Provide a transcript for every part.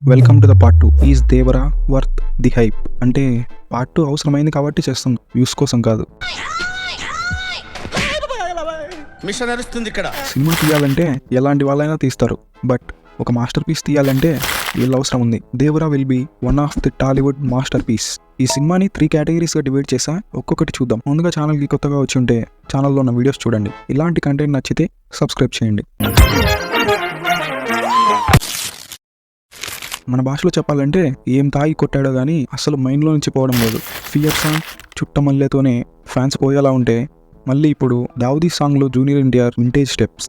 Welcome to the part 2. Is Devara worth the hype? అంటే part 2 అవసరమైంది కాబట్టి చేస్తాం, వ్యూస్ కోసం కాదు. మిషన్ నడుస్తుంది ఇక్కడ. సినిమా తీయాలంటే ఎలాంటి వాళ్ళైనా తీస్తారు, బట్ ఒక మాస్టర్ పీస్ తీయాలంటే వీళ్ళ అవసరం ఉంది. Devara will be one of the Tollywood masterpiece. ఈ సినిమాని 3 కేటగిరీస్గా డివైడ్ చేసా, ఒక్కొక్కటి చూద్దాం. ముందుగా ఛానల్కి కొత్తగా వచ్చి ఉంటే ఛానల్లో ఉన్న వీడియోస్ చూడండి. ఇలాంటి కంటెంట్ నచ్చితే సబ్స్క్రైబ్ చేయండి. మన భాషలో చెప్పాలంటే ఏం తాగి కొట్టాడో కానీ అసలు మైండ్లో నుంచి పోవడం లేదు. ఫియర్ సాంగ్ చుట్టమల్లేతోనే ఫ్యాన్స్ పోయేలా ఉంటే, మళ్ళీ ఇప్పుడు దావుదీ సాంగ్లో జూనియర్ ఎన్టీఆర్ వింటేజ్ స్టెప్స్.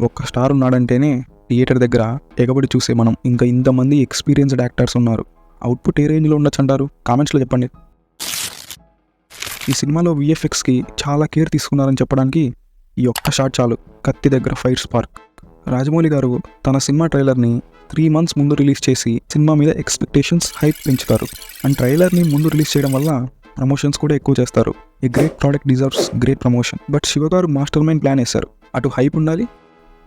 ఒక్క స్టార్ ఉన్నాడంటేనే థియేటర్ దగ్గర ఎగబడి చూసే మనం ఇంకా ఇంతమంది ఎక్స్పీరియన్స్డ్ యాక్టర్స్ ఉన్నారు. అవుట్పుట్ ఏ రేంజ్లో ఉండొచ్చు అంటారు? కామెంట్స్లో చెప్పండి. ఈ సినిమాలో విఎఫ్ఎక్స్కి చాలా కేర్ తీసుకున్నారని చెప్పడానికి ఈ ఒక్క షాట్ చాలు. కత్తి దగ్గర ఫైర్ స్పార్క్. రాజమౌళి గారు తన సినిమా ట్రైలర్ని 3 months ముందు రిలీజ్ చేసి సినిమా మీద ఎక్స్పెక్టేషన్స్, హైప్ పెంచుతారు. అండ్ ట్రైలర్ని ముందు రిలీజ్ చేయడం వల్ల ప్రమోషన్స్ కూడా ఎక్కువ చేస్తారు. A great product deserves great promotion. But Shiva గారు మాస్టర్ మైండ్ ప్లాన్ వేశారు. అటు హైప్ ఉండాలి,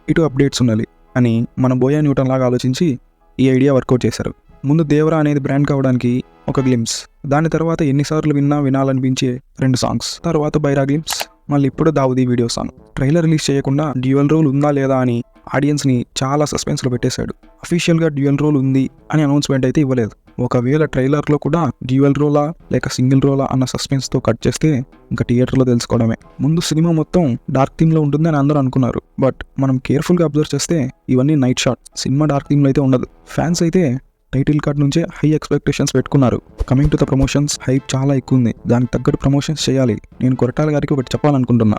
ఇటు అప్డేట్స్ ఉండాలి అని మన బోయా న్యూటన్ లాగా ఆలోచించి ఈ ఐడియా వర్కౌట్ చేశారు. ముందు దేవరా అనేది బ్రాండ్ కావడానికి ఒక గ్లిమ్స్, దాని తర్వాత ఎన్నిసార్లు వినాలనిపించే 2 songs, తర్వాత బైరా గ్లిమ్స్, మళ్ళీ ఇప్పుడు Daavudi video song. Trailer release చేయకుండా డ్యూయల్ రోల్ ఉందా లేదా అని ఆడియన్స్ని చాలా సస్పెన్స్లో పెట్టేశాడు. అఫీషియల్గా డ్యూయల్ రోల్ ఉంది అని అనౌన్స్మెంట్ అయితే ఇవ్వలేదు. ఒకవేళ ట్రైలర్లో కూడా డ్యూయల్ రోలా లేక సింగిల్ రోలా అన్న సస్పెన్స్తో కట్ చేస్తే ఇంకా థియేటర్లో తెలుసుకోవడమే. ముందు సినిమా మొత్తం డార్క్ థీమ్లో ఉంటుందని అందరూ అనుకున్నారు, బట్ మనం కేర్ఫుల్గా అబ్జర్వ్ చేస్తే ఇవన్నీ నైట్ షాట్. సినిమా డార్క్ థీమ్లో అయితే ఉండదు. ఫ్యాన్స్ అయితే టైటిల్ కార్డ్ నుంచే హై ఎక్స్పెక్టేషన్స్ పెట్టుకున్నారు. Coming to the promotions, hype చాలా ఎక్కువ ఉంది. దానికి తగ్గట్టు ప్రమోషన్స్ చేయాలి. నేను కొరటాల గారికి ఒకటి చెప్పాలనుకుంటున్నా.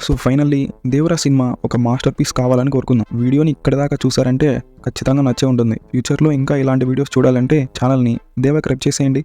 సో ఫైనల్లీ దేవరా సినిమా ఒక మాస్టర్ పీస్ కావాలని కోరుకుందాం. వీడియోని ఇక్కడ దాకా చూసారంటే ఖచ్చితంగా నచ్చే ఉంటుంది. ఫ్యూచర్లో ఇంకా ఇలాంటి వీడియోస్ చూడాలంటే ఛానల్ని దేవా క్రైబ్ చేసేయండి.